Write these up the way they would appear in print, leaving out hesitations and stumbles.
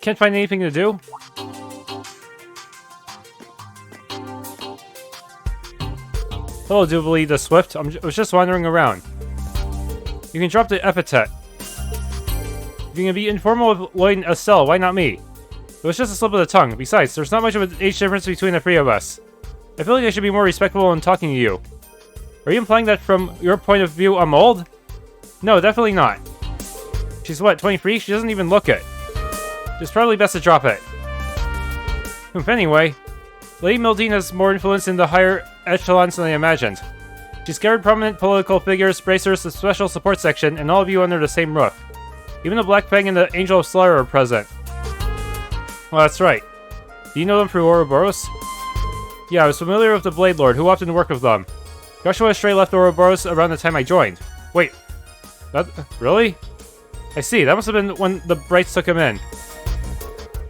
can't find anything to do? Hello, Jubilee the Swift. I was just wandering around. You can drop the epithet. If you can be informal with Lloyd and Estelle, why not me? It was just a slip of the tongue. Besides, there's not much of an age difference between the three of us. I feel like I should be more respectful in talking to you. Are you implying that from your point of view I'm old? No, definitely not. She's what, 23? She doesn't even look it. It's probably best to drop it. Anyway, Lady Mildine has more influence in the higher echelons than I imagined. She's gathered prominent political figures, bracers, the special support section, and all of you under the same roof. Even the Black Fang and the Angel of Slaughter are present. Well, that's right. Do you know them through Ouroboros? Yeah, I was familiar with the Blade Lord, who often worked with them. Joshua Stray left Ouroboros around the time I joined. Wait. That... really? I see, that must have been when the Brights took him in.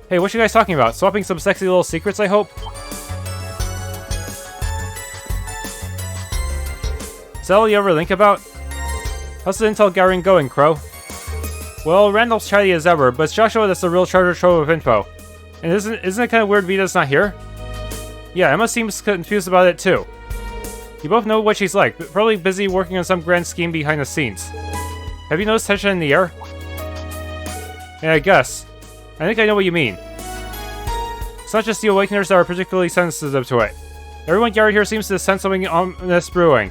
Hey, what you guys talking about? Swapping some sexy little secrets, I hope? Is that all you ever think about? How's the intel gathering going, Crow? Well, Randall's chatty as ever, but it's Joshua that's the real treasure trove of info. And isn't it kind of weird Vita's not here? Yeah, Emma seems confused about it too. You both know what she's like, but probably busy working on some grand scheme behind the scenes. Have you noticed tension in the air? Yeah, I guess. I think I know what you mean. It's not just the Awakeners that are particularly sensitive to it. Everyone gathered here seems to sense something ominous brewing.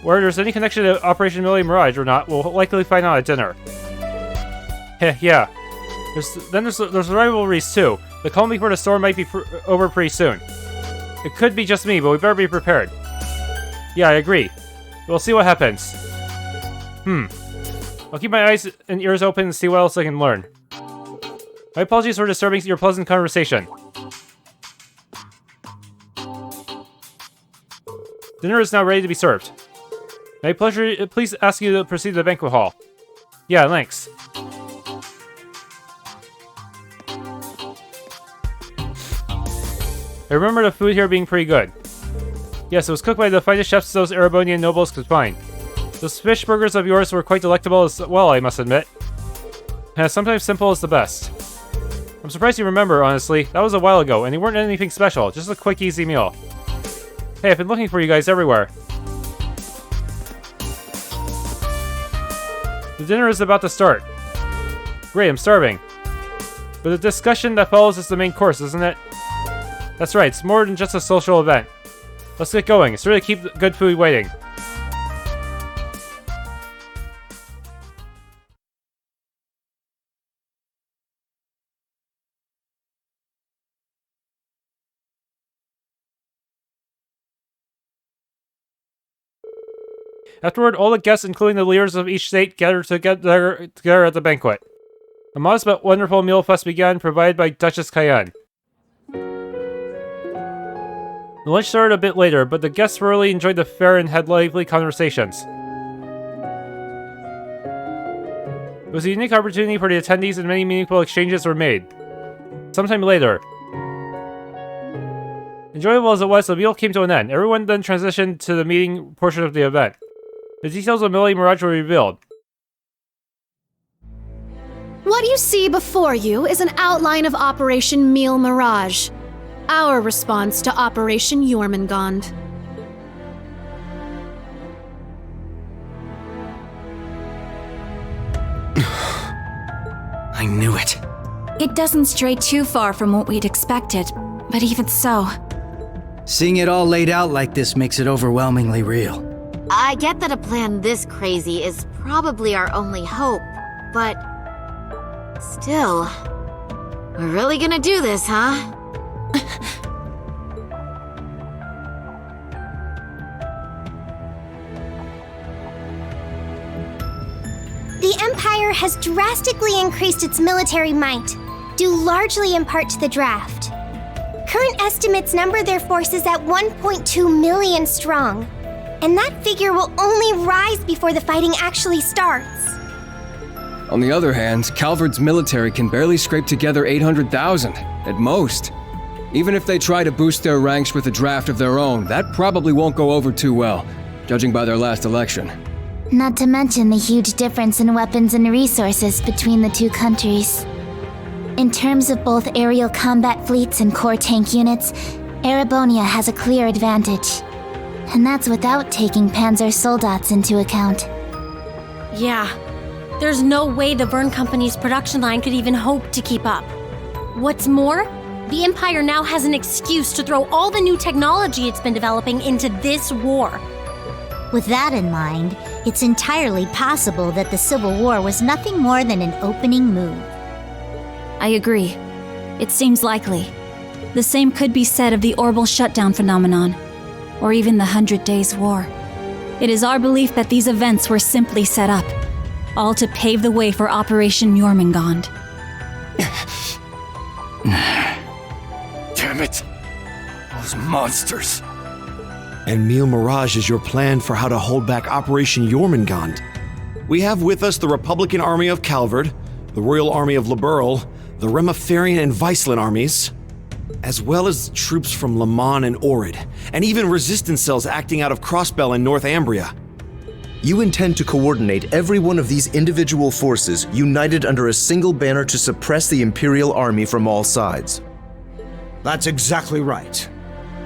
Whether there's any connection to Operation Mille Mirage or not, we'll likely find out at dinner. Heh, yeah. There's rivalries too. The calm before the storm might be over pretty soon. It could be just me, but we better be prepared. Yeah, I agree. We'll see what happens. I'll keep my eyes and ears open and see what else I can learn. My apologies for disturbing your pleasant conversation. Dinner is now ready to be served. May I please ask you to proceed to the banquet hall? Yeah, thanks. I remember the food here being pretty good. Yes, it was cooked by the finest chefs those Erebonian nobles could find. Those fish burgers of yours were quite delectable as well, I must admit. Sometimes simple is the best. I'm surprised you remember, honestly. That was a while ago, and they weren't anything special, just a quick, easy meal. Hey, I've been looking for you guys everywhere. The dinner is about to start. Great, I'm starving. But the discussion that follows is the main course, isn't it? That's right, it's more than just a social event. Let's get going. It's really keep good food waiting. Afterward, all the guests, including the leaders of each state, gathered together at the banquet. A modest but wonderful meal feast began, provided by Duchess Cayenne. The lunch started a bit later, but the guests thoroughly enjoyed the fare and had lively conversations. It was a unique opportunity for the attendees, and many meaningful exchanges were made. Sometime later. Enjoyable as it was, the meal came to an end. Everyone then transitioned to the meeting portion of the event. The details of Mille Mirage were revealed. What you see before you is an outline of Operation Mille Mirage, our response to Operation Jormungand. I knew it. It doesn't stray too far from what we'd expected, but even so... Seeing it all laid out like this makes it overwhelmingly real. I get that a plan this crazy is probably our only hope, but... still... we're really gonna do this, huh? The Empire has drastically increased its military might, due largely in part to the draft. Current estimates number their forces at 1.2 million strong, and that figure will only rise before the fighting actually starts. On the other hand, Calvard's military can barely scrape together 800,000, at most. Even if they try to boost their ranks with a draft of their own, that probably won't go over too well, judging by their last election. Not to mention the huge difference in weapons and resources between the two countries. In terms of both aerial combat fleets and core tank units, Erebonia has a clear advantage. And that's without taking Panzer Soldats into account. Yeah. There's no way the Verne Company's production line could even hope to keep up. What's more, the Empire now has an excuse to throw all the new technology it's been developing into this war. With that in mind, it's entirely possible that the Civil War was nothing more than an opening move. I agree. It seems likely. The same could be said of the orbital shutdown phenomenon, or even the 100 Days War. It is our belief that these events were simply set up, all to pave the way for Operation Jormungand. Damn it! Those monsters! And Mille Mirage is your plan for how to hold back Operation Jormungand. We have with us the Republican Army of Calvard, the Royal Army of Liberl, the Remiferian and Viceland armies, as well as troops from Le Mans and Orid, and even resistance cells acting out of Crossbell in Northumbria. You intend to coordinate every one of these individual forces united under a single banner to suppress the Imperial Army from all sides. That's exactly right.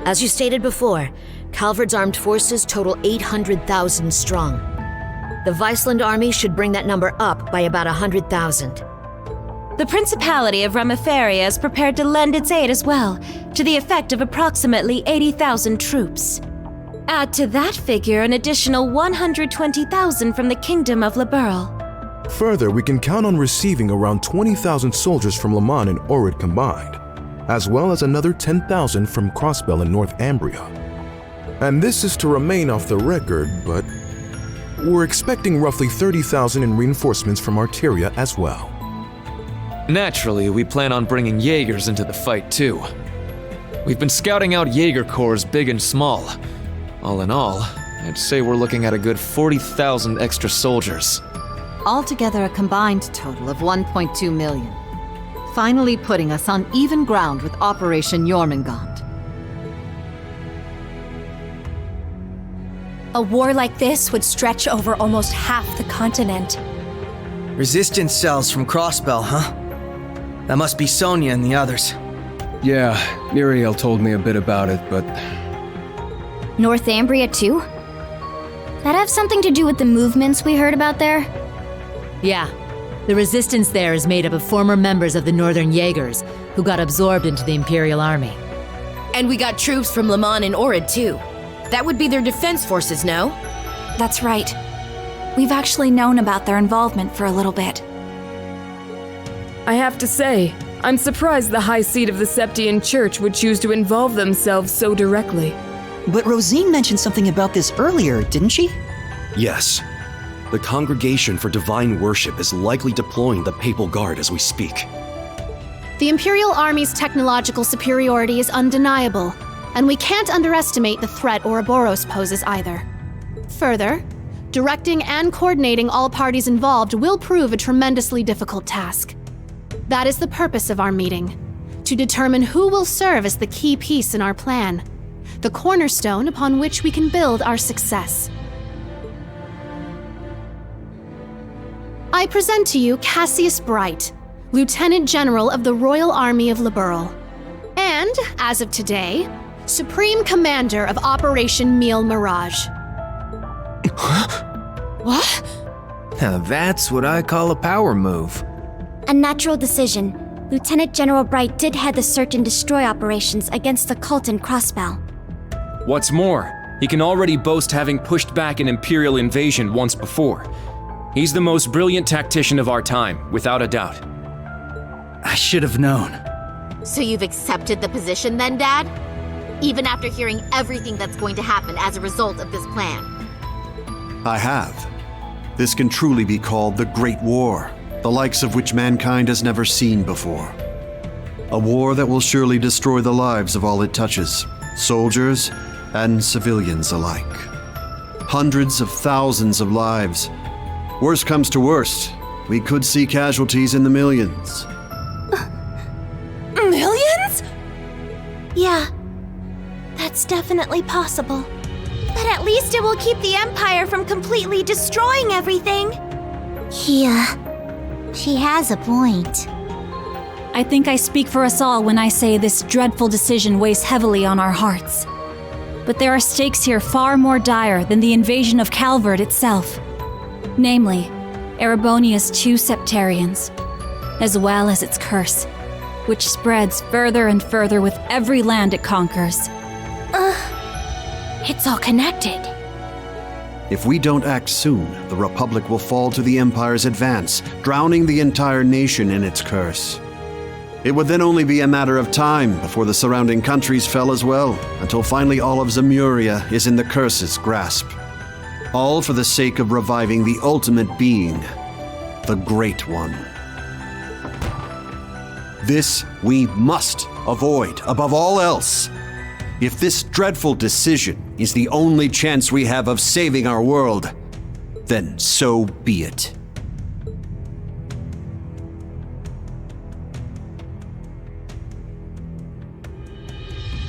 As you stated before, Calvard's armed forces total 800,000 strong. The Viceland army should bring that number up by about 100,000. The Principality of Remiferia is prepared to lend its aid as well, to the effect of approximately 80,000 troops. Add to that figure an additional 120,000 from the Kingdom of Liberl. Further, we can count on receiving around 20,000 soldiers from Le Mans and Orid combined, as well as another 10,000 from Crossbell and Northumbria. And this is to remain off the record, but we're expecting roughly 30,000 in reinforcements from Arteria as well. Naturally, we plan on bringing Jaegers into the fight too. We've been scouting out Jaeger corps big and small. All in all, I'd say we're looking at a good 40,000 extra soldiers. Altogether a combined total of 1.2 million. Finally putting us on even ground with Operation Jormungand. A war like this would stretch over almost half the continent. Resistance cells from Crossbell, huh? That must be Sonia and the others. Yeah, Muriel told me a bit about it, but... Northumbria too? That have something to do with the movements we heard about there? Yeah. The resistance there is made up of former members of the Northern Jaegers, who got absorbed into the Imperial Army. And we got troops from Le Mans and Orid too. That would be their defense forces, no? That's right. We've actually known about their involvement for a little bit. I have to say, I'm surprised the High Seat of the Septian Church would choose to involve themselves so directly. But Rosine mentioned something about this earlier, didn't she? Yes. The Congregation for Divine Worship is likely deploying the Papal Guard as we speak. The Imperial Army's technological superiority is undeniable, and we can't underestimate the threat Ouroboros poses either. Further, directing and coordinating all parties involved will prove a tremendously difficult task. That is the purpose of our meeting, to determine who will serve as the key piece in our plan, the cornerstone upon which we can build our success. I present to you Cassius Bright, Lieutenant General of the Royal Army of Liberl, and, as of today, Supreme Commander of Operation Mille Mirage. What? Now that's what I call a power move. A natural decision. Lieutenant General Bright did head the search and destroy operations against the cult in Crossbell. What's more, he can already boast having pushed back an Imperial invasion once before. He's the most brilliant tactician of our time, without a doubt. I should have known. So you've accepted the position then, Dad? Even after hearing everything that's going to happen as a result of this plan? I have. This can truly be called the Great War, the likes of which mankind has never seen before. A war that will surely destroy the lives of all it touches, soldiers and civilians alike. Hundreds of thousands of lives. Worst comes to worst, we could see casualties in the millions. Millions? Yeah, that's definitely possible. But at least it will keep the Empire from completely destroying everything. Yeah, she has a point. I think I speak for us all when I say this dreadful decision weighs heavily on our hearts. But there are stakes here far more dire than the invasion of Calvard itself. Namely, Erebonia's 2 septarians, as well as its curse, which spreads further and further with every land it conquers. It's all connected. If we don't act soon, the Republic will fall to the Empire's advance, drowning the entire nation in its curse. It would then only be a matter of time before the surrounding countries fell as well, until finally all of Zemuria is in the curse's grasp. All for the sake of reviving the ultimate being, the Great One. This we must avoid above all else. If this dreadful decision is the only chance we have of saving our world, then so be it.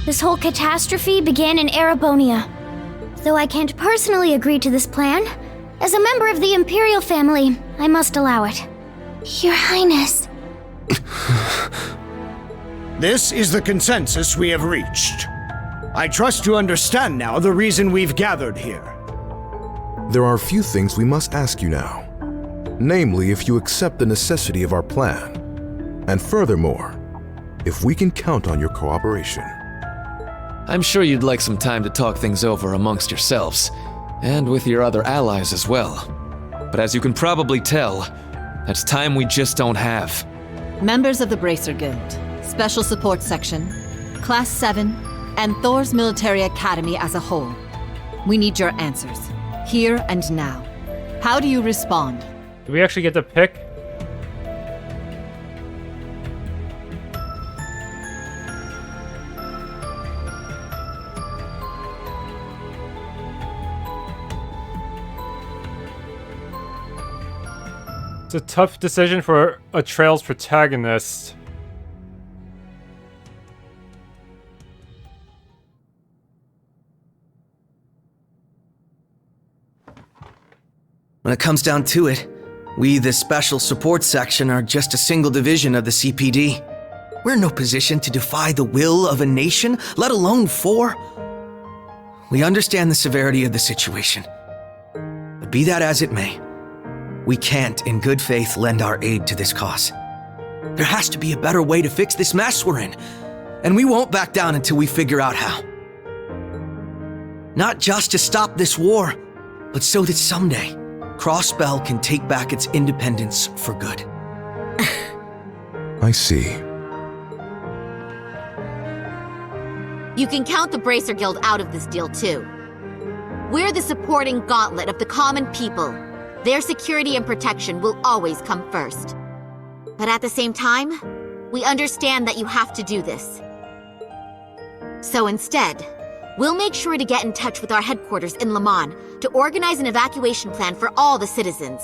This whole catastrophe began in Erebonia. Though I can't personally agree to this plan, as a member of the Imperial family, I must allow it. Your Highness. This is the consensus we have reached. I trust you understand now the reason we've gathered here. There are a few things we must ask you now. Namely, if you accept the necessity of our plan. And furthermore, if we can count on your cooperation. I'm sure you'd like some time to talk things over amongst yourselves, and with your other allies as well. But as you can probably tell, that's time we just don't have. Members of the Bracer Guild, Special Support Section, Class 7, and Thor's Military Academy as a whole. We need your answers, here and now. How do you respond? Do we actually get to pick? It's a tough decision for a Trails protagonist. When it comes down to it, we, the Special Support Section, are just a single division of the CPD. We're in no position to defy the will of a nation, let alone 4. We understand the severity of the situation. But be that as it may, we can't, in good faith, lend our aid to this cause. There has to be a better way to fix this mess we're in, and we won't back down until we figure out how. Not just to stop this war, but so that someday, Crossbell can take back its independence for good. I see. You can count the Bracer Guild out of this deal too. We're the supporting gauntlet of the common people. Their security and protection will always come first. But at the same time, we understand that you have to do this. So instead, we'll make sure to get in touch with our headquarters in Le Mans to organize an evacuation plan for all the citizens.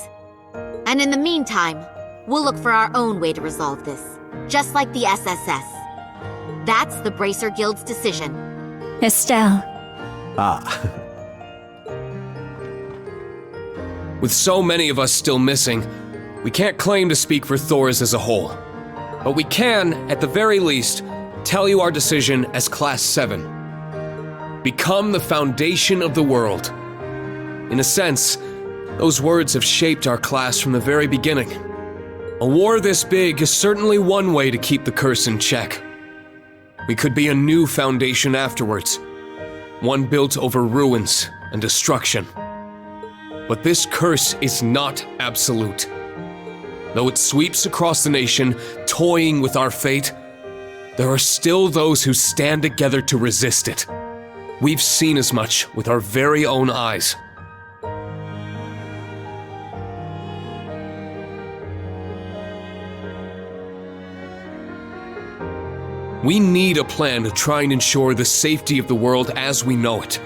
And in the meantime, we'll look for our own way to resolve this, just like the SSS. That's the Bracer Guild's decision. Estelle. With so many of us still missing, we can't claim to speak for Thors as a whole. But we can, at the very least, tell you our decision as Class 7. Become the foundation of the world. In a sense, those words have shaped our class from the very beginning. A war this big is certainly one way to keep the curse in check. We could be a new foundation afterwards, one built over ruins and destruction. But this curse is not absolute. Though it sweeps across the nation, toying with our fate, there are still those who stand together to resist it. We've seen as much with our very own eyes. We need a plan to try and ensure the safety of the world as we know it.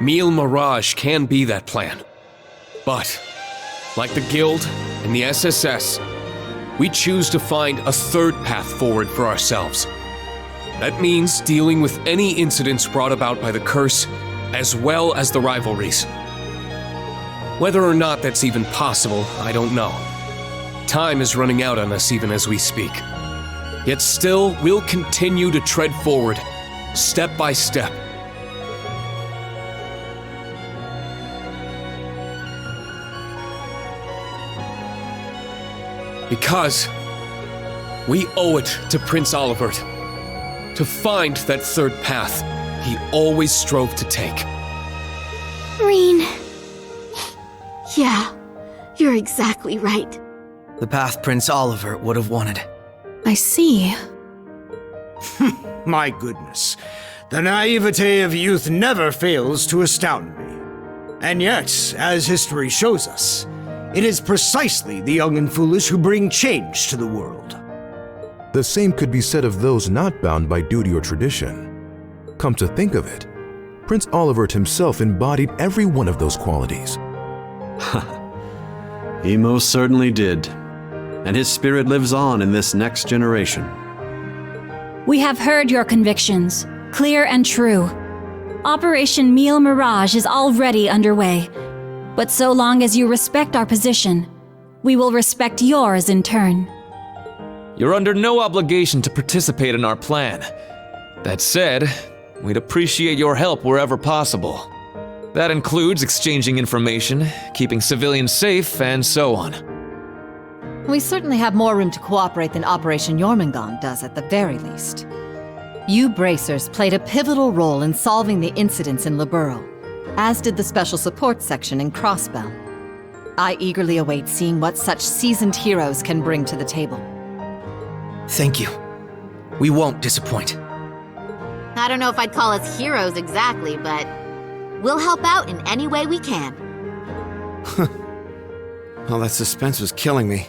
Mirage can be that plan. But, like the Guild and the SSS, we choose to find a third path forward for ourselves. That means dealing with any incidents brought about by the curse, as well as the rivalries. Whether or not that's even possible, I don't know. Time is running out on us even as we speak. Yet still, we'll continue to tread forward, step by step. Because we owe it to Prince Olivert to find that third path he always strove to take. Rean. Yeah, you're exactly right. The path Prince Olivert would have wanted. I see. My goodness. The naivete of youth never fails to astound me. And yet, as history shows us, it is precisely the young and foolish who bring change to the world. The same could be said of those not bound by duty or tradition. Come to think of it, Prince Olivert himself embodied every one of those qualities. He most certainly did. And his spirit lives on in this next generation. We have heard your convictions, clear and true. Operation Mirage is already underway. But so long as you respect our position, we will respect yours in turn. You're under no obligation to participate in our plan. That said, we'd appreciate your help wherever possible. That includes exchanging information, keeping civilians safe, and so on. We certainly have more room to cooperate than Operation Jormungand does at the very least. You Bracers played a pivotal role in solving the incidents in Libero, as did the Special Support Section in Crossbell. I eagerly await seeing what such seasoned heroes can bring to the table. Thank you. We won't disappoint. I don't know if I'd call us heroes exactly, but we'll help out in any way we can. Well, that suspense was killing me.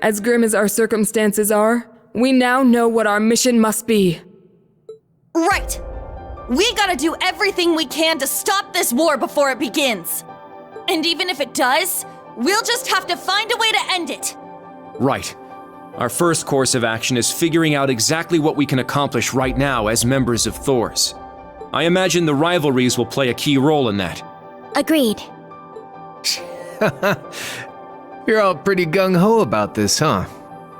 As grim as our circumstances are, we now know what our mission must be. Right! We gotta do everything we can to stop this war before it begins. And even if it does, we'll just have to find a way to end it. Right. Our first course of action is figuring out exactly what we can accomplish right now as members of Thors. I imagine the rivalries will play a key role in that. Agreed. You're all pretty gung-ho about this, huh?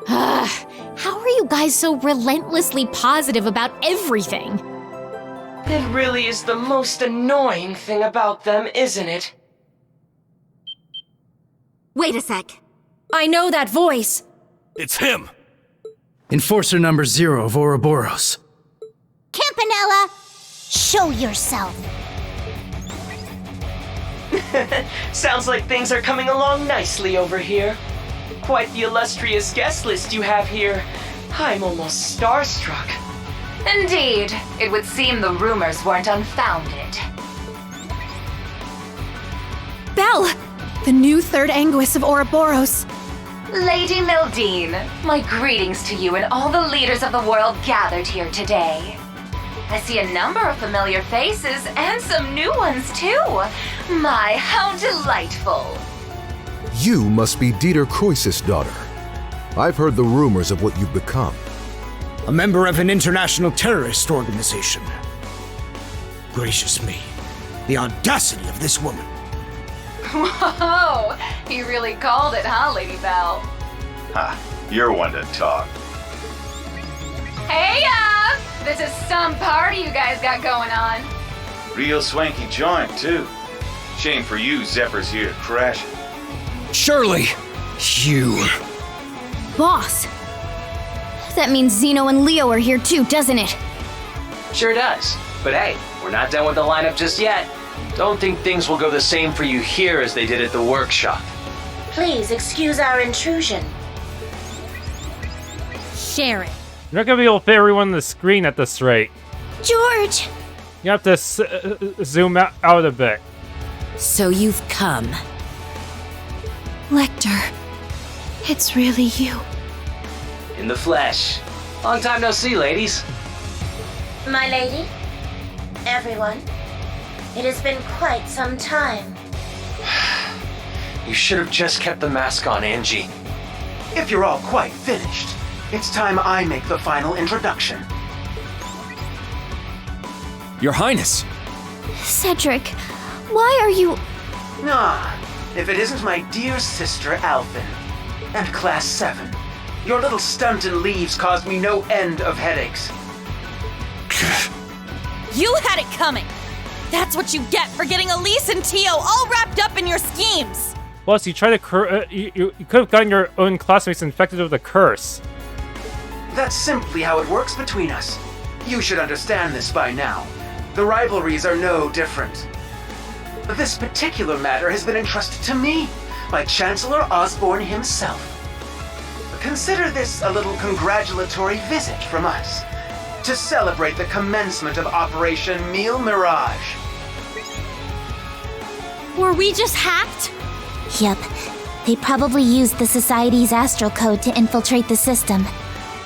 How are you guys so relentlessly positive about everything? It really is the most annoying thing about them, isn't it? Wait a sec. I know that voice. It's him! Enforcer number 0 of Ouroboros. Campanella, show yourself. Sounds like things are coming along nicely over here. Quite the illustrious guest list you have here. I'm almost starstruck. Indeed, it would seem the rumors weren't unfounded. Belle! The new third Anguis of Ouroboros. Lady Mildine, my greetings to you and all the leaders of the world gathered here today. I see a number of familiar faces and some new ones too. My, how delightful. You must be Dieter Croesus' daughter. I've heard the rumors of what you've become. A member of an international terrorist organization. Gracious me, the audacity of this woman. Whoa, you really called it, huh, Lady Belle? Ha, you're one to talk. Hey, this is some party you guys got going on. Real swanky joint, too. Shame for you, Zephyr's here to crash it. Surely, you... Boss. That means Zeno and Leo are here too, doesn't it? Sure does. But hey, we're not done with the lineup just yet. Don't think things will go the same for you here as they did at the workshop. Please excuse our intrusion. Share it. You're not gonna be able to fit everyone on the screen at this rate. George! You have to zoom out a bit. So you've come. Lecter, it's really you. In the flesh. Long time no see, ladies. My lady, everyone, it has been quite some time. You should have just kept the mask on, Angie. If you're all quite finished, it's time I make the final introduction. Your Highness! Cedric, why are you... Ah, if it isn't my dear sister Alphen, and Class VII, Your little stunt in leaves caused me no end of headaches. You had it coming! That's what you get for getting Elise and Tio all wrapped up in your schemes! Plus, you tried to you could have gotten your own classmates infected with a curse. That's simply how it works between us. You should understand this by now. The rivalries are no different. This particular matter has been entrusted to me by Chancellor Osborne himself. Consider this a little congratulatory visit from us to celebrate the commencement of Operation Mirage. Were we just hacked? Yep. They probably used the Society's astral code to infiltrate the system.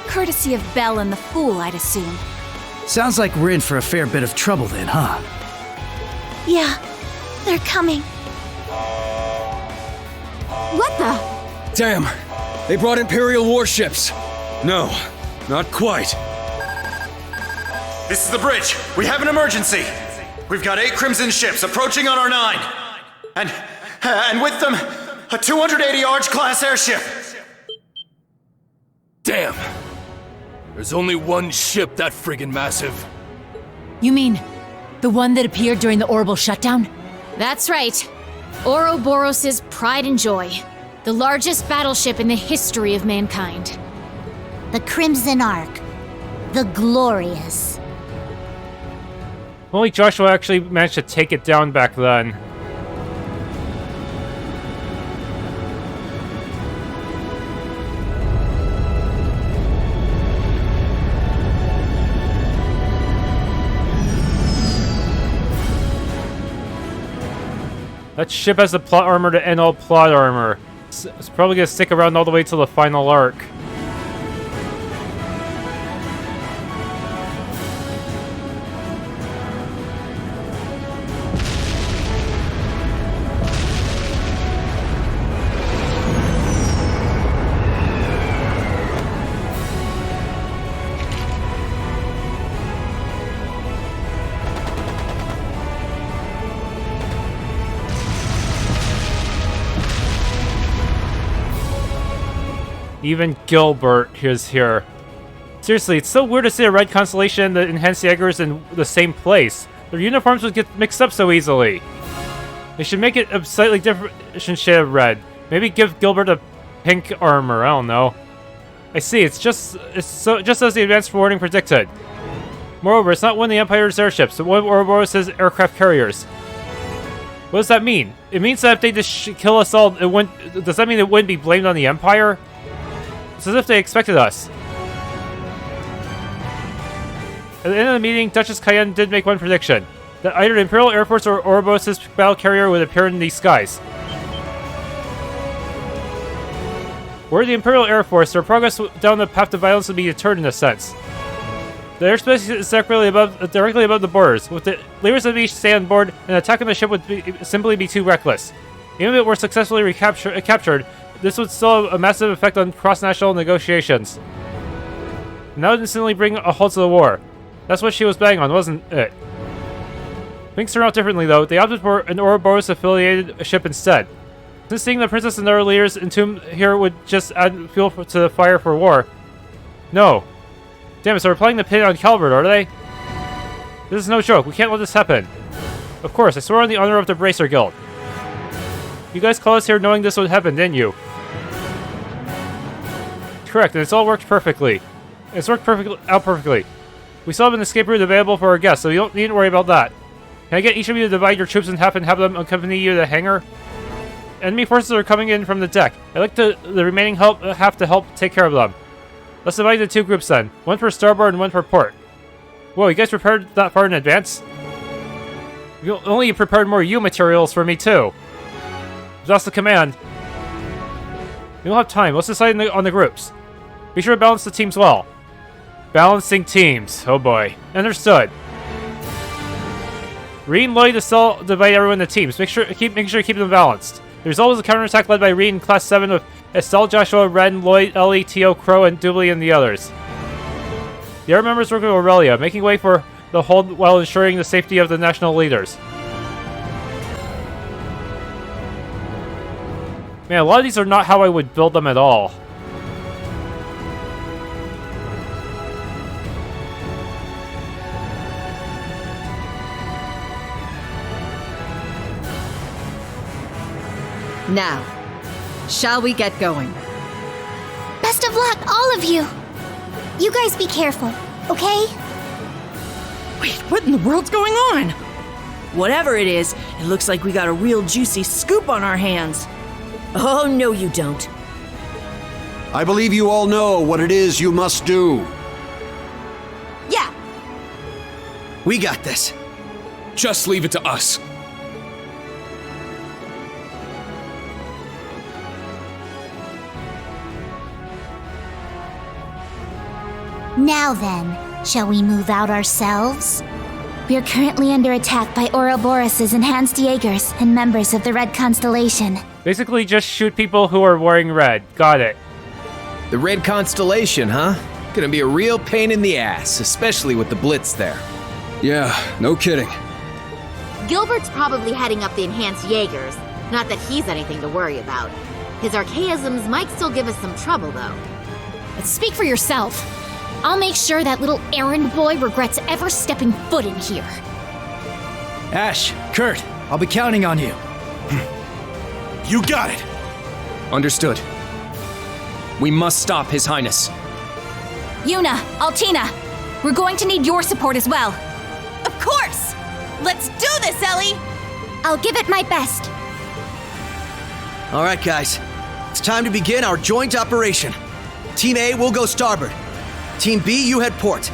Courtesy of Belle and the Fool, I'd assume. Sounds like we're in for a fair bit of trouble then, huh? Yeah, they're coming. What the? Damn! They brought Imperial warships! No, not quite. This is the bridge! We have an emergency! We've got 8 Crimson ships approaching on our 9! And with them, a 280 Arch class airship! Damn! There's only one ship that friggin' massive. You mean the one that appeared during the orbital shutdown? That's right. Ouroboros' pride and joy. The largest battleship in the history of mankind. The Crimson Ark. The Glorious. Only Joshua actually managed to take it down back then. That ship has the plot armor to end all plot armor. It's probably gonna stick around all the way till the final arc. Even Gilbert is here. Seriously, it's so weird to see a red Constellation and the enhanced Jaegers in the same place. Their uniforms would get mixed up so easily. They should make it a slightly different shade of red. Maybe give Gilbert a pink armor, I don't know. I see, it's just as the advanced warning predicted. Moreover, it's not one of the Empire's airships, but one of Ouroboros' aircraft carriers. What does that mean? It means that if they just kill us all, does that mean it wouldn't be blamed on the Empire? It's as if they expected us. At the end of the meeting, Duchess Cayenne did make one prediction. That either the Imperial Air Force or Ouroboros' battle carrier would appear in these skies. Were the Imperial Air Force, their progress down the path to violence would be deterred in a sense. The airspace is directly above the borders. With the leaders of each stay on board, an attack on the ship would simply be too reckless. Even if it were successfully captured, this would still have a massive effect on cross-national negotiations. And that would instantly bring a halt to the war. That's what she was betting on, wasn't it? Things turned out differently, though. They opted for an Ouroboros-affiliated ship instead. Since seeing the princess and other leaders entombed here would just add fuel to the fire for war. No. Damn it, so they're playing the pin on Calvard, are they? This is no joke. We can't let this happen. Of course, I swore on the honor of the Bracer Guild. You guys called us here knowing this would happen, didn't you? Correct, and it's all worked perfectly. It's worked perfectly. We still have an escape route available for our guests, so you don't need to worry about that. Can I get each of you to divide your troops in half and have them accompany you to the hangar? Enemy forces are coming in from the deck. I'd like the remaining half to help take care of them. Let's divide into 2 groups then. One for starboard and one for port. Whoa, you guys prepared that far in advance? You only prepared more Eiyuu materials for me too. That's the command. We don't have time. Let's decide on the groups. Be sure to balance the teams well. Balancing teams. Oh boy. Understood. Rean, Lloyd, Estelle, divide everyone into teams. Make sure to keep them balanced. There's always a counterattack led by Rean in Class 7 with Estelle, Joshua, Ren, Lloyd, Ellie, Tio, Crow, and Doobly and the others. The other members work with Aurelia, making way for the hold while ensuring the safety of the national leaders. Man, a lot of these are not how I would build them at all. Now, shall we get going? Best of luck, all of you! You guys be careful, okay? Wait, what in the world's going on? Whatever it is, it looks like we got a real juicy scoop on our hands. Oh, no you don't. I believe you all know what it is you must do. Yeah. We got this. Just leave it to us. Now then, shall we move out ourselves? We are currently under attack by Ouroboros' enhanced Jaegers and members of the Red Constellation. Basically, just shoot people who are wearing red. Got it. The Red Constellation, huh? Gonna be a real pain in the ass, especially with the Blitz there. Yeah, no kidding. Gilbert's probably heading up the enhanced Jaegers. Not that he's anything to worry about. His archaisms might still give us some trouble, though. But speak for yourself. I'll make sure that little errand boy regrets ever stepping foot in here. Ash, Kurt, I'll be counting on you. You got it! Understood. We must stop His Highness. Yuna, Altina, we're going to need your support as well. Of course! Let's do this, Ellie! I'll give it my best. All right, guys. It's time to begin our joint operation. Team A will go starboard. Team B, you head port.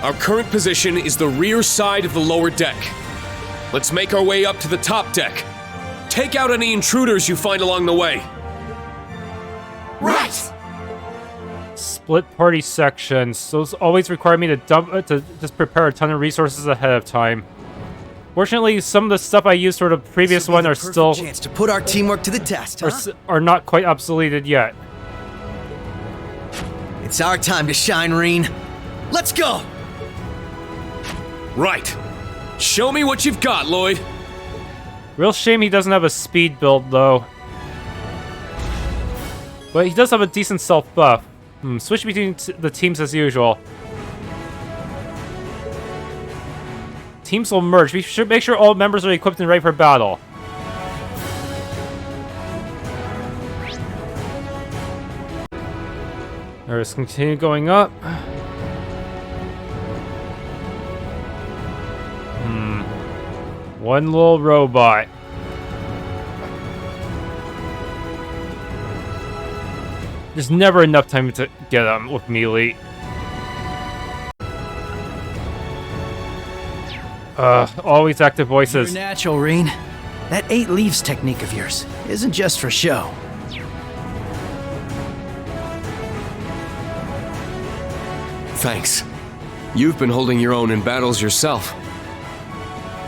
Our current position is the rear side of the lower deck. Let's make our way up to the top deck. Take out any intruders you find along the way. Right! Split party sections. Those always require me to just prepare a ton of resources ahead of time. Fortunately, some of the stuff I used for the previous one are still chance to put our teamwork to the test, are not quite obsoleted yet. It's our time to shine, Rean. Let's go! Right. Show me what you've got, Lloyd. Real shame he doesn't have a speed build, though. But he does have a decent self-buff. Switch between the teams as usual. Teams will merge. We should make sure all members are equipped and ready for battle. Let's continue going up. One little robot. There's never enough time to get him with Mille. Always active voices. You're natural, Rean. That 8 leaves technique of yours isn't just for show. Thanks. You've been holding your own in battles yourself.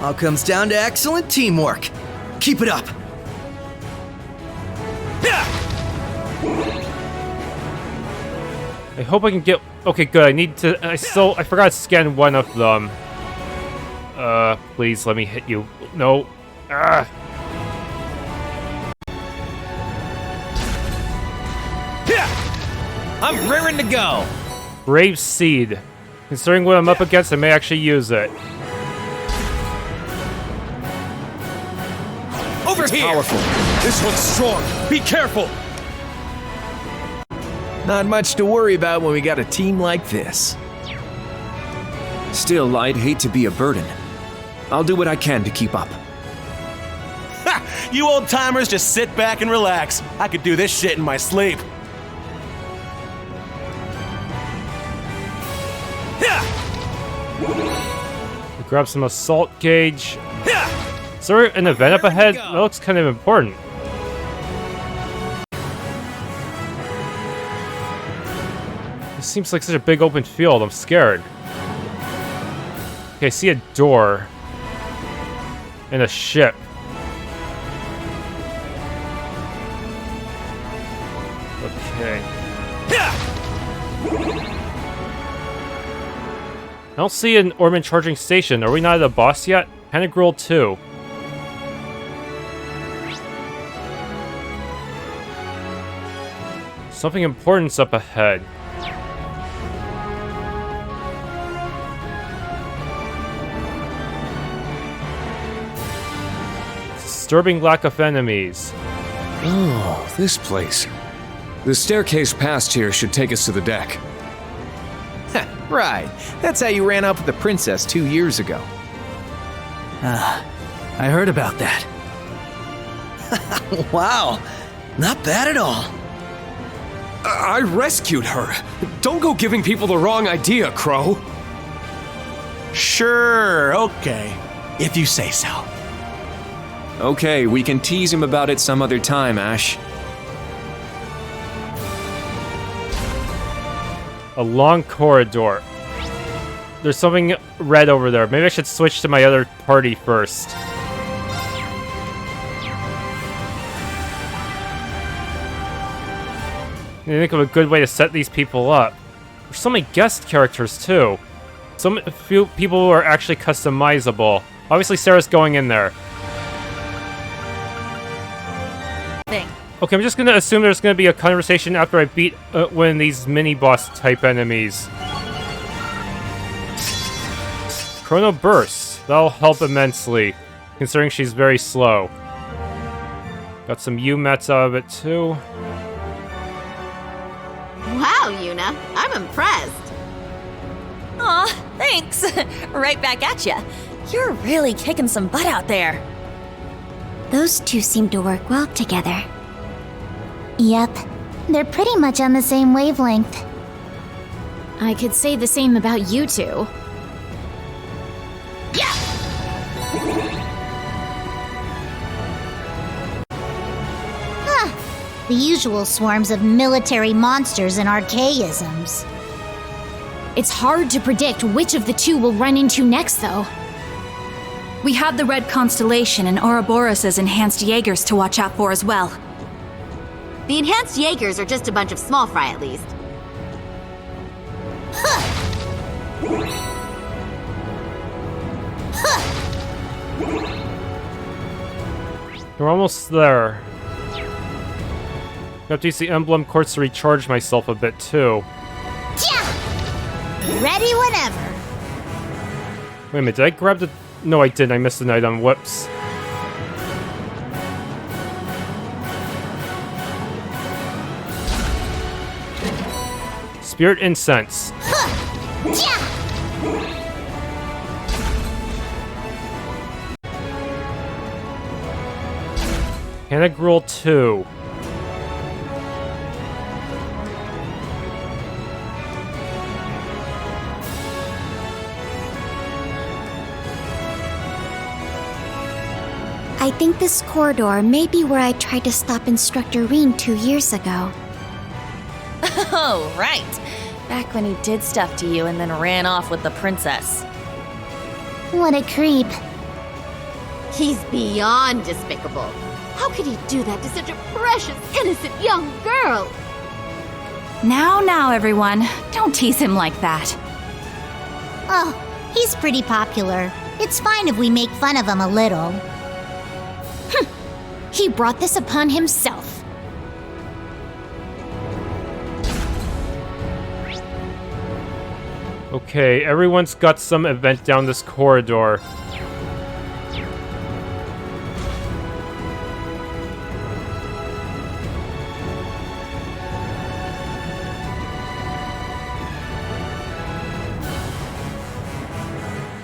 All comes down to excellent teamwork. Keep it up. I hope I can get... Okay, good. I need to... I forgot to scan one of them. Please let me hit you. No. I'm raring to go. Brave Seed. Considering what I'm up against, I may actually use it. Over here! Powerful. This one's strong. Be careful! Not much to worry about when we got a team like this. Still, I'd hate to be a burden. I'll do what I can to keep up. Ha! You old-timers just sit back and relax. I could do this shit in my sleep. Grab some assault gauge. Is there an event up ahead? That looks kind of important. This seems like such a big open field. I'm scared. Okay, I see a door. And a ship. Okay. I don't see an Orman charging station. Are we not at the boss yet? Pantagruel 2. Something important's up ahead. disturbing lack of enemies. Oh, this place. The staircase past here should take us to the deck. Right. That's how you ran off with the princess 2 years ago. I heard about that. Wow, not bad at all. I rescued her. Don't go giving people the wrong idea, Crow. Sure, okay. If you say so. Okay, we can tease him about it some other time, Ash. A long corridor. There's something red over there. Maybe I should switch to my other party first. I think of a good way to set these people up. There's so many guest characters too. So few people who are actually customizable. Obviously Sarah's going in there. Okay, I'm just gonna assume there's gonna be a conversation after I beat one of these mini-boss type enemies. Chrono Burst. That'll help immensely, considering she's very slow. Got some U-mets out of it too. Wow, Yuna, I'm impressed. Aw, thanks. Right back at ya. You're really kicking some butt out there. Those two seem to work well together. Yep, they're pretty much on the same wavelength. I could say the same about you two. The usual swarms of military monsters and archaisms. It's hard to predict which of the two we'll run into next, though. We have the Red Constellation and Ouroboros' enhanced Jaegers to watch out for as well. The enhanced Jaegers are just a bunch of small fry, at least. We're almost there. I have to use the emblem quartz to recharge myself a bit too. Ready whenever. Wait a minute, did I grab the... No, I didn't. I missed an item. Whoops. Spirit Incense. Pantagruel 2. I think this corridor may be where I tried to stop Instructor Rean 2 years ago. Oh, right. Back when he did stuff to you and then ran off with the princess. What a creep. He's beyond despicable. How could he do that to such a precious, innocent young girl? Now, everyone. Don't tease him like that. Oh, he's pretty popular. It's fine if we make fun of him a little. He brought this upon himself. Okay, everyone's got some event down this corridor.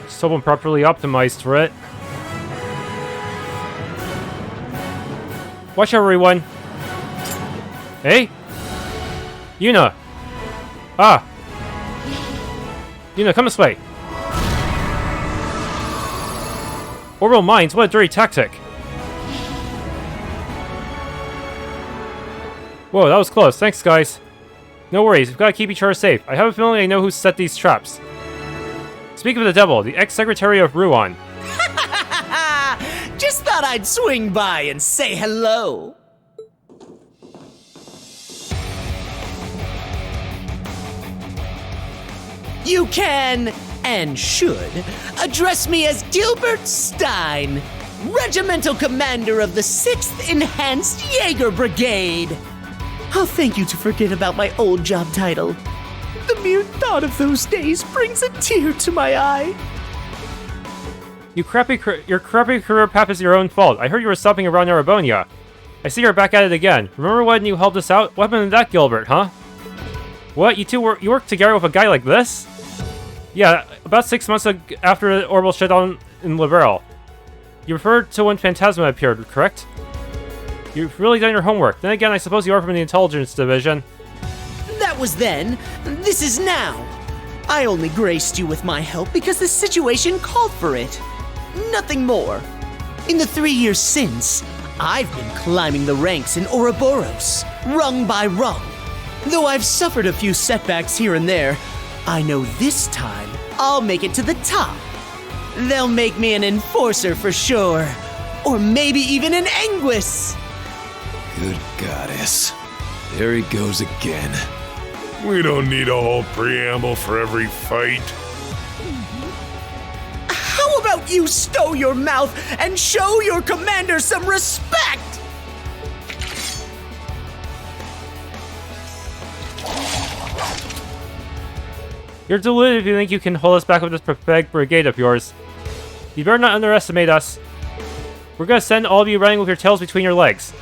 Just hope I'm properly optimized for it. Watch out, everyone! Hey? Yuna! Ah! Yuna, come this way! Orbital mines, what a dirty tactic! Whoa, that was close. Thanks, guys. No worries, we've got to keep each other safe. I have a feeling I know who set these traps. Speak of the devil, the ex-secretary of Rean. Just thought I'd swing by and say hello. You can, and should, address me as Gilbert Stein, Regimental Commander of the 6th Enhanced Jaeger Brigade. I'll thank you to forget about my old job title. The mere thought of those days brings a tear to my eye. Your crappy career path is your own fault. I heard you were stopping around Arabonia. I see you're back at it again. Remember when you helped us out? What happened to that, Gilbert, huh? What? You worked together with a guy like this? Yeah, about 6 months after the orbital shutdown in Liberal. You referred to when Phantasma appeared, correct? You've really done your homework. Then again, I suppose you are from the Intelligence Division. That was then. This is now. I only graced you with my help because the situation called for it. Nothing more. In the 3 years since, I've been climbing the ranks in Ouroboros, rung by rung. Though I've suffered a few setbacks here and there, I know this time I'll make it to the top. They'll make me an enforcer for sure. Or maybe even an Anguis. Good goddess. There he goes again. We don't need a whole preamble for every fight. How about you stow your mouth and show your commander some respect? You're deluded if you think you can hold us back with this pathetic brigade of yours. You better not underestimate us. We're gonna send all of you running with your tails between your legs.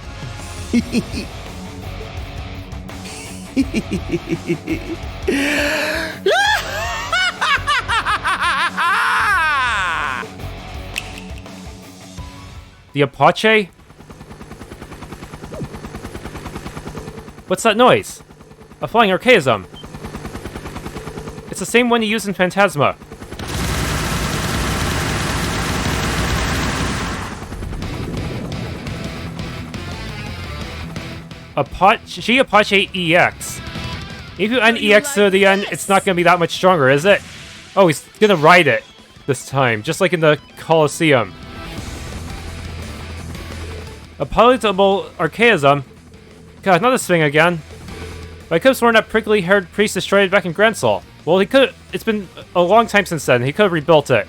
The Apache? What's that noise? A flying archaism. It's the same one you used in Phantasma. Apache EX. If you end EX to the end, it's not gonna be that much stronger, is it? Oh, he's gonna ride it this time, just like in the Colosseum. A palatable archaism. God, not this thing again. But I could have sworn that prickly-haired priest destroyed it back in Gransol. Well, he could. It's been a long time since then. He could have rebuilt it.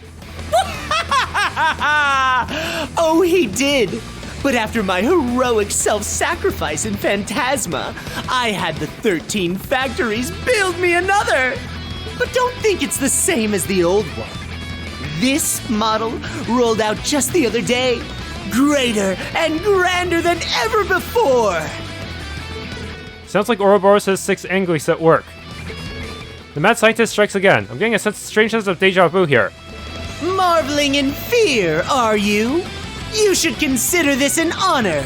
Oh, he did. But after my heroic self-sacrifice in Phantasma, I had the 13 factories build me another. But don't think it's the same as the old one. This model rolled out just the other day. Greater and grander than ever before. Sounds like Ouroboros has 6 Anguis at work. The mad scientist strikes again. I'm getting a strange sense of deja vu here. Marveling in fear, are you? You should consider this an honor.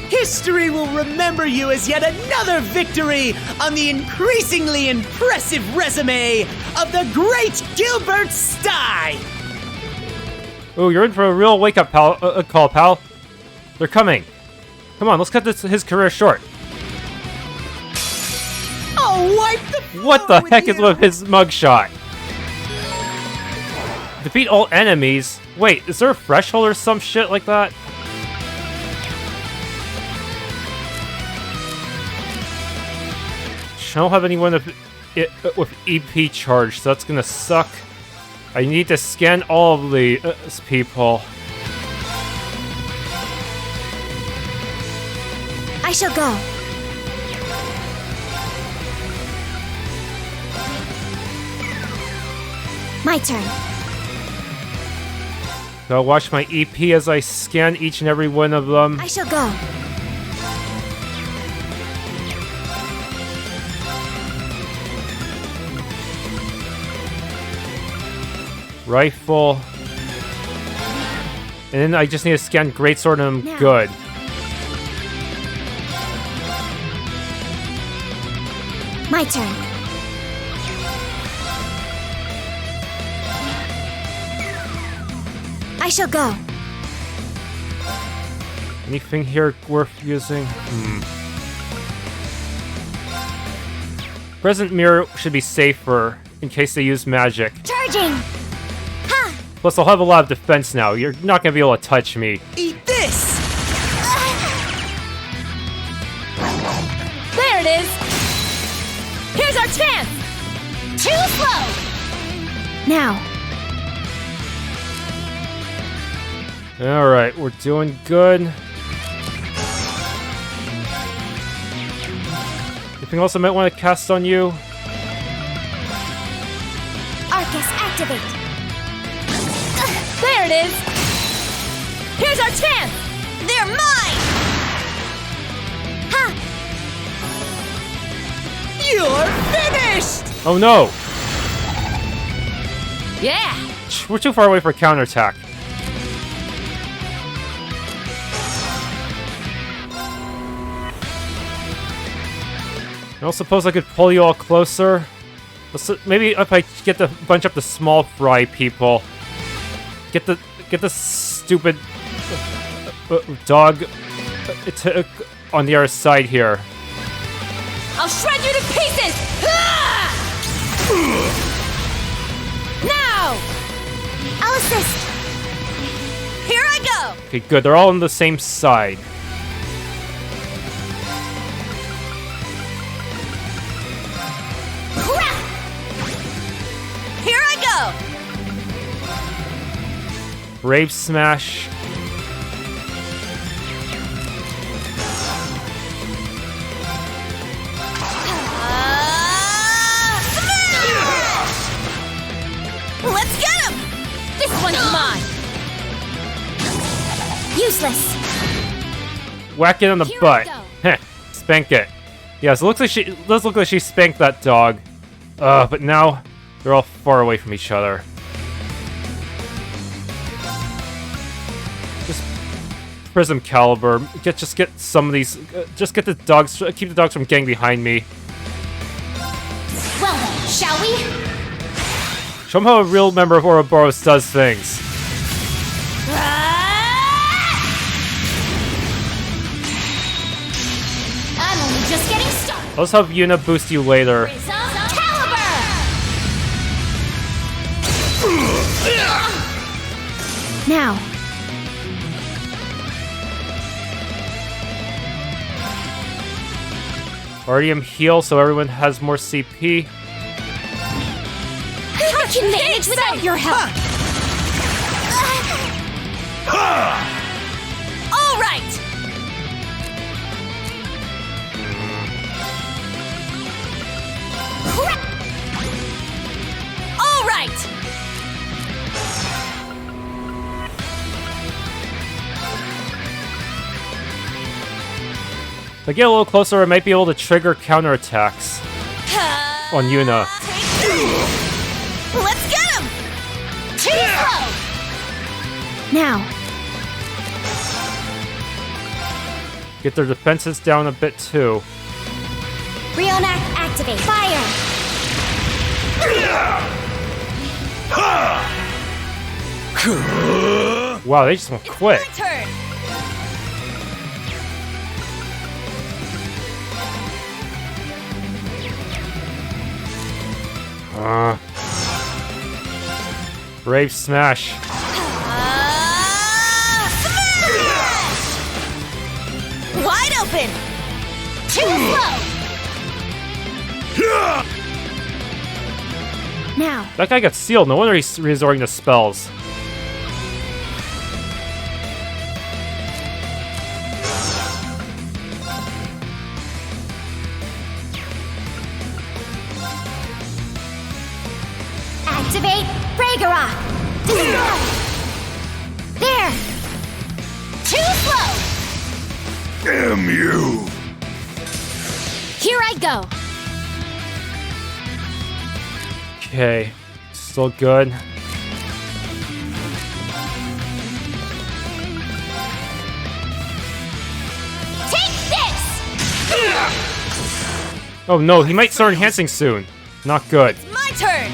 History will remember you as yet another victory on the increasingly impressive resume of the great Gilbert Stein. Oh, you're in for a real wake-up call, pal. They're coming. Come on, let's cut his career short. Oh, wipe the What the heck is with his mugshot? Defeat all enemies? Wait, is there a threshold or some shit like that? I don't have anyone with EP charge, so that's gonna suck. I need to scan all of these people. I shall go. My turn. I'll watch my EP as I scan each and every one of them. I shall go. Rifle. And then I just need to scan Greatsword and I'm good. My turn. I shall go. Anything here worth using? Present mirror should be safer in case they use magic. Charging! Ha! Plus, I'll have a lot of defense now. You're not gonna be able to touch me. Eat this! There it is! Here's our chance! Too slow! Now. Alright, we're doing good. Anything else I might want to cast on you? Arcus, activate! There it is! Here's our chance! They're mine! Ha! You're finished! Oh no! Yeah! We're too far away for a counterattack. I don't suppose I could pull you all closer. Maybe if I get the bunch up the small fry people. Get the stupid dog on the other side here. I'll shred you to pieces! Ah! Now! I'll assist. Here I go! Okay, good. They're all on the same side. Here I go! Brave Smash. Let's get him! This one's mine! Useless. Whack it on the butt. Heh. Spank it. Yes, it looks like she does look like she spanked that dog. But now they're all far away from each other. Just Prism Caliber. Just get some of these. Just get the dogs. Keep the dogs from getting behind me. Well then, shall we? Show them how a real member of Ouroboros does things. I'm only just getting started. I'll just have Yuna boost you later. Now. Already am heal, so everyone has more CP. I can manage without your help. All right. All right. If I get a little closer, I might be able to trigger counterattacks on Yuna. Let's get him! Too slow! Now. Get their defenses down a bit too. Rean activate. Fire! Wow, they just went quick. My turn! Brave Smash. Smash! Wide open! Too slow! Now. That guy got sealed. No wonder he's resorting to spells. Activate Ragnarok! Destroy! There! Too slow! Damn you! Here I go! Okay, still good. Take this! Oh no, he might start enhancing soon. Not good. It's my turn!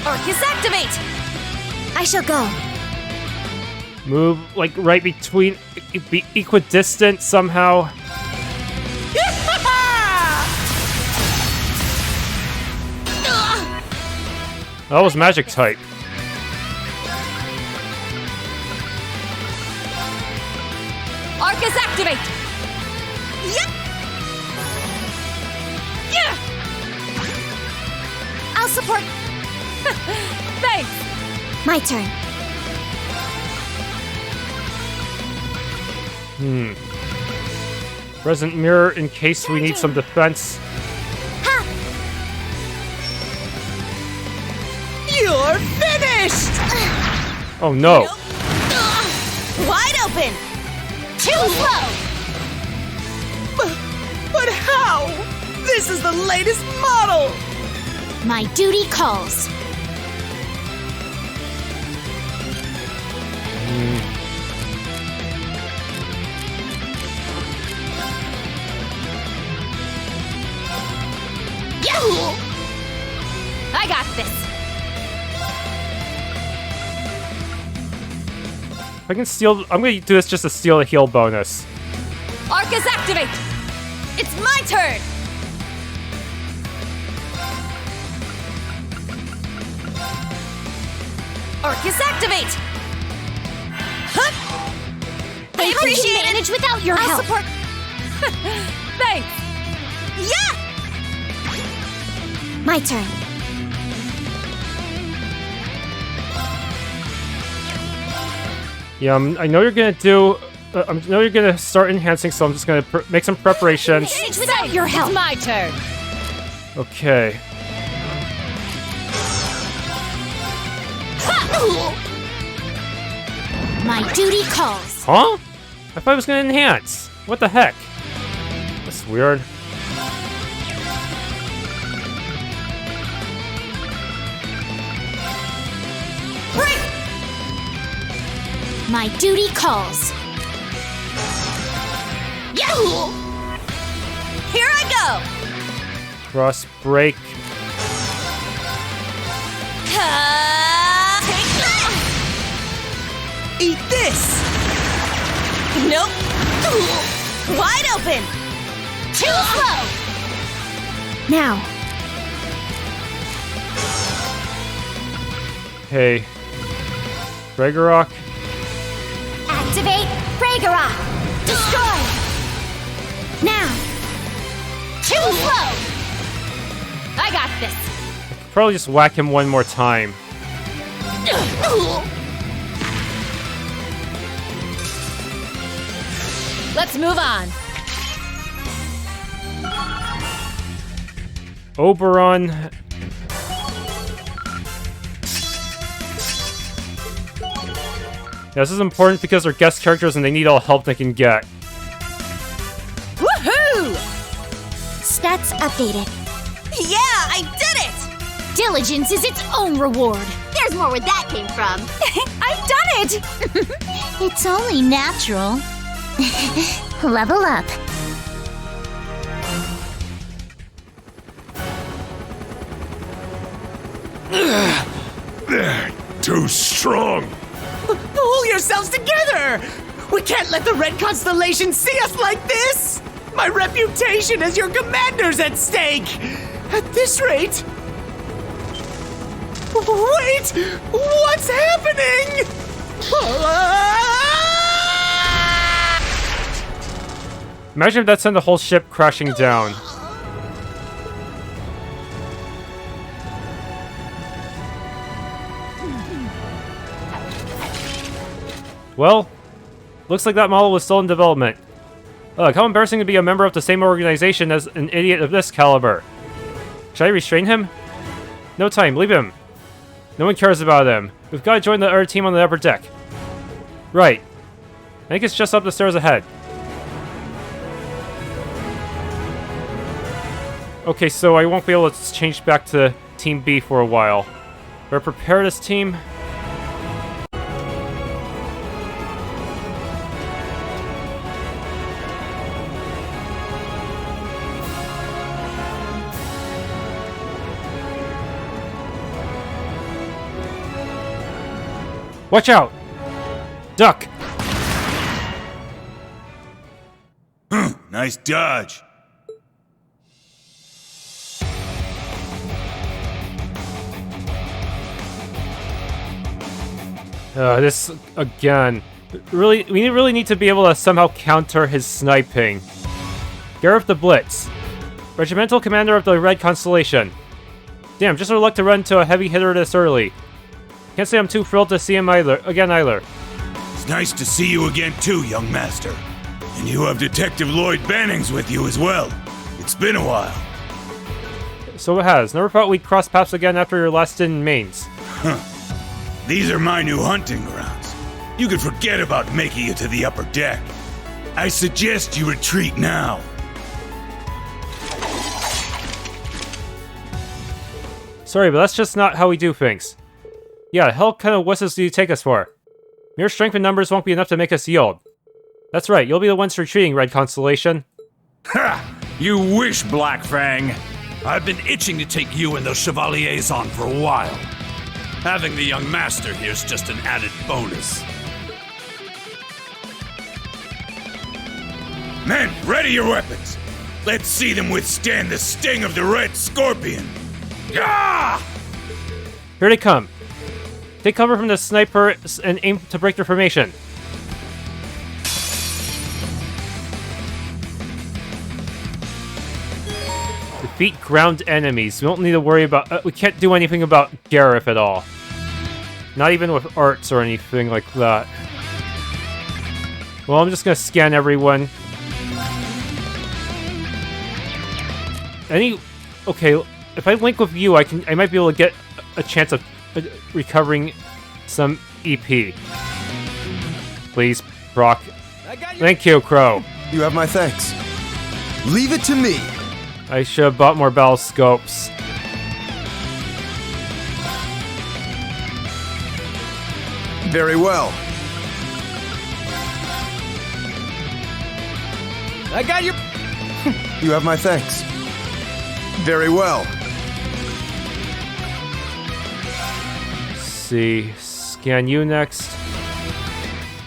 Arcus activate! I shall go. Move like right between, be equidistant somehow. That was magic type. Arcus activate! Yep! Yeah! I'll support. Thanks! My turn. Present mirror in case we need some defense. You're finished! Oh no! Wide open! Too slow! But how? This is the latest model! My duty calls. Yahoo! I got this. If I can steal, I'm gonna do this just to steal a heal bonus. Arcus activate! It's my turn! Arcus activate! Hup! I appreciate it. Manage without your I'll help. support. Thanks. Yeah! My turn. Yeah, I know you're gonna do. I know you're gonna start enhancing, so I'm just gonna make some preparations. Manage without your help. It's my turn. Okay. My duty calls. Huh? I thought I was gonna enhance. What the heck? That's weird. My duty calls. Yahoo! Here I go! Cross break. Take that! Eat this! Nope. Wide open! Too slow! Now. Okay. Ragnarok. Activate Ragnarok. Destroy. Now. Too slow! I got this. Probably just whack him one more time. Let's move on. Oberon. Yeah, this is important because they're guest characters and they need all help they can get. Woohoo! Stats updated. Yeah, I did it! Diligence is its own reward. There's more where that came from. I've done it! It's only natural. Level up. Too strong. Pull yourselves together! We can't let the Red Constellation see us like this! My reputation as your commander's at stake! At this rate... Wait! What's happening? Imagine if that sent the whole ship crashing down. Well, looks like that model was still in development. How embarrassing to be a member of the same organization as an idiot of this caliber. Should I restrain him? No time, leave him. No one cares about him. We've got to join the other team on the upper deck. Right. I think it's just up the stairs ahead. Okay, so I won't be able to change back to Team B for a while. Better prepare this team. Watch out! Duck! Nice dodge. This again. We really need to be able to somehow counter his sniping. Gareth the Blitz. Regimental commander of the Red Constellation. Damn, just our luck to run into a heavy hitter this early. Can't say I'm too thrilled to see him either. It's nice to see you again too, young master. And you have Detective Lloyd Bannings with you as well. It's been a while. So it has. Never thought we'd cross paths again after your last stint in Mainz. Huh. These are my new hunting grounds. You can forget about making it to the upper deck. I suggest you retreat now. Sorry, but that's just not how we do things. Yeah, hell kind of wusses do you take us for? Mere strength and numbers won't be enough to make us yield. That's right, you'll be the ones retreating, Red Constellation. Ha! You wish, Black Fang. I've been itching to take you and those Chevaliers on for a while. Having the young master here's just an added bonus. Men, ready your weapons. Let's see them withstand the sting of the Red Scorpion. Gah! Here they come. Take cover from the sniper and aim to break their formation. Defeat ground enemies. We don't need to worry about... we can't do anything about Gareth at all. Not even with arts or anything like that. Well, I'm just gonna scan everyone. Okay, if I link with you, I might be able to get a chance of recovering some EP. Please, Brock. Thank you, Crow. You have my thanks. Leave it to me. I should have bought more battle scopes. Very well. I got your... You have my thanks. Very well. Let's see. Scan you next.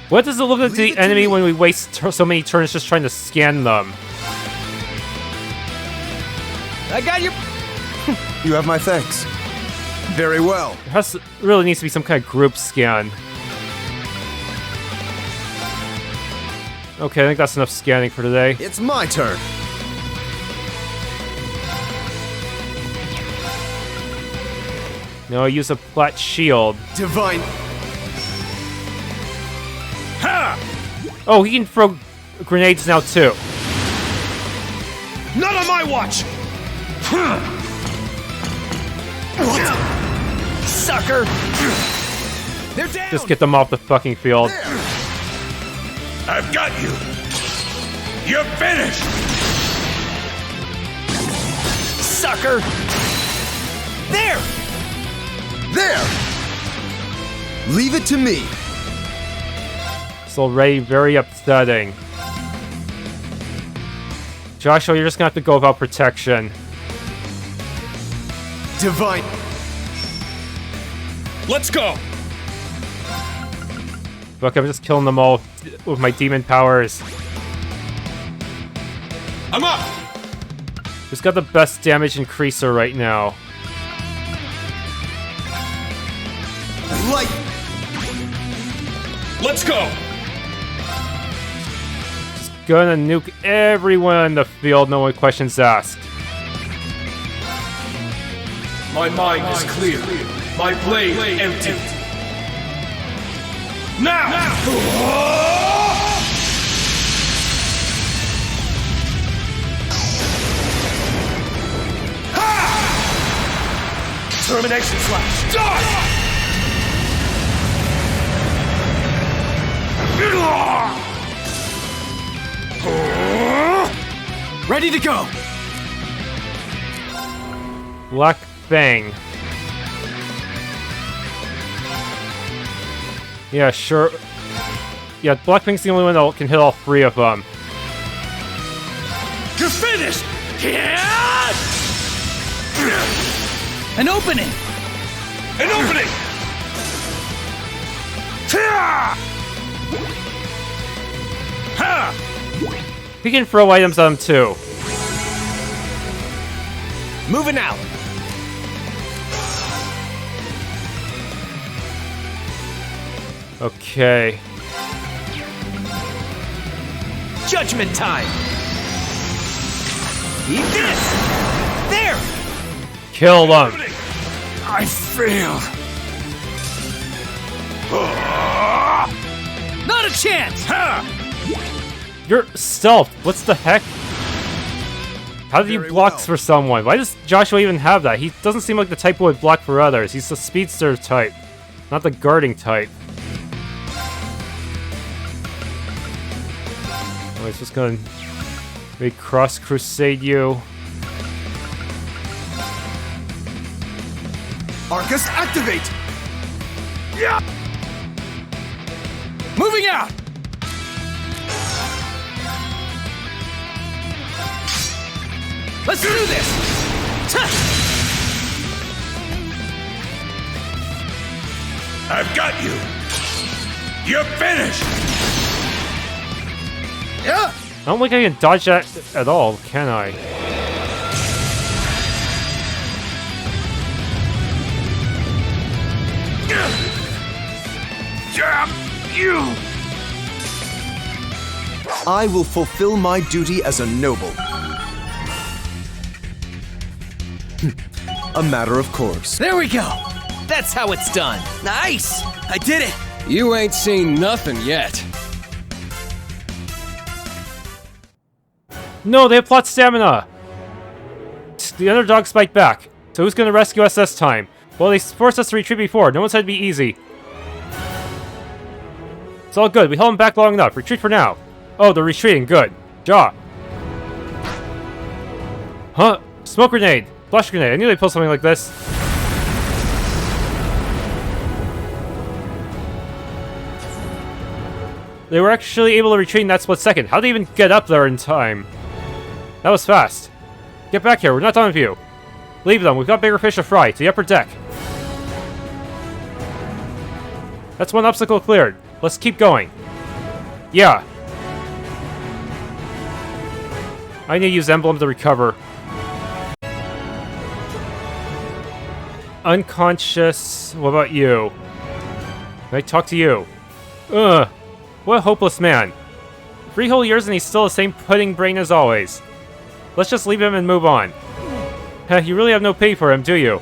What does it look like to the enemy when we waste so many turns just trying to scan them? I got your... You have my thanks. Very well. There really needs to be some kind of group scan. Okay, I think that's enough scanning for today. It's my turn. No, I use a flat shield. Divine. Ha! Oh, he can throw grenades now too. Not on my watch! Sucker! They're down! Just get them off the fucking field. I've got you! You're finished! Sucker! There! There! Leave it to me. It's already very upsetting. Joshua, you're just gonna have to go without protection. Divine. Let's go! Look, I'm just killing them all with my demon powers. I'm up! Who's got the best damage increaser right now? Light. Let's go! Just gonna nuke everyone in the field, no one questions asked. My mind is clear. My blade empty. Now! Termination slash. Die! Ready to go! Black Fang. Yeah, sure. Yeah, Black Fang's the only one that can hit all three of them. You're finished! An opening! An opening! He can throw items on him too. Moving out! Okay. Judgment time! Eat this! There! Kill them! I failed. Not a chance! You're stealth. What's the heck? How do you block for someone? Why does Joshua even have that? He doesn't seem like the type who would block for others. He's the speedster type, not the guarding type. Oh, he's just gonna maybe cross crusade you. Arcus, activate! Yeah! Moving out! Let's do this! I've got you! You're finished! Yeah! I don't think I can dodge that at all, can I? Jam you! I will fulfill my duty as a noble. A matter of course. There we go! That's how it's done. Nice! I did it! You ain't seen nothing yet. No, they have plot stamina! The underdogs spike back. So who's gonna rescue us this time? Well, they forced us to retreat before. No one said it'd be easy. It's all good. We held them back long enough. Retreat for now. Oh, they're retreating. Good. Jaw. Huh? Smoke grenade. Flash grenade. I knew they'd pull something like this. They were actually able to retreat in that split second. How'd they even get up there in time? That was fast. Get back here. We're not done with you. Leave them. We've got bigger fish to fry. To the upper deck. That's one obstacle cleared. Let's keep going. Yeah. I need to use emblem to recover. Unconscious. What about you? Can I talk to you? Ugh. What a hopeless man. 3 whole years and he's still the same pudding brain as always. Let's just leave him and move on. You really have no pity for him, do you?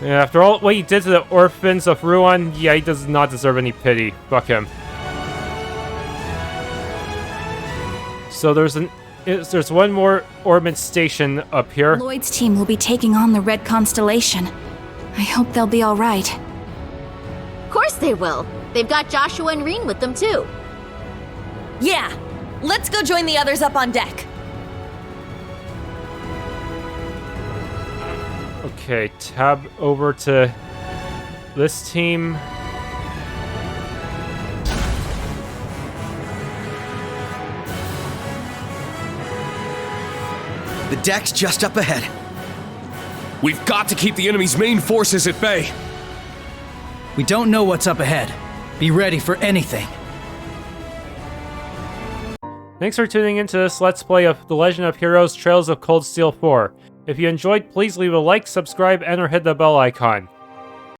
Yeah, after all what he did to the orphans of Rean, yeah, he does not deserve any pity. Fuck him. So there's one more orbit station up here. Lloyd's team will be taking on the Red Constellation. I hope they'll be all right. Of course they will. They've got Joshua and Rean with them too. Yeah, let's go join the others up on deck. Okay, tab over to this team. The deck's just up ahead. We've got to keep the enemy's main forces at bay. We don't know what's up ahead. Be ready for anything. Thanks for tuning into this Let's Play of The Legend of Heroes Trails of Cold Steel 4. If you enjoyed, please leave a like, subscribe, and or hit the bell icon.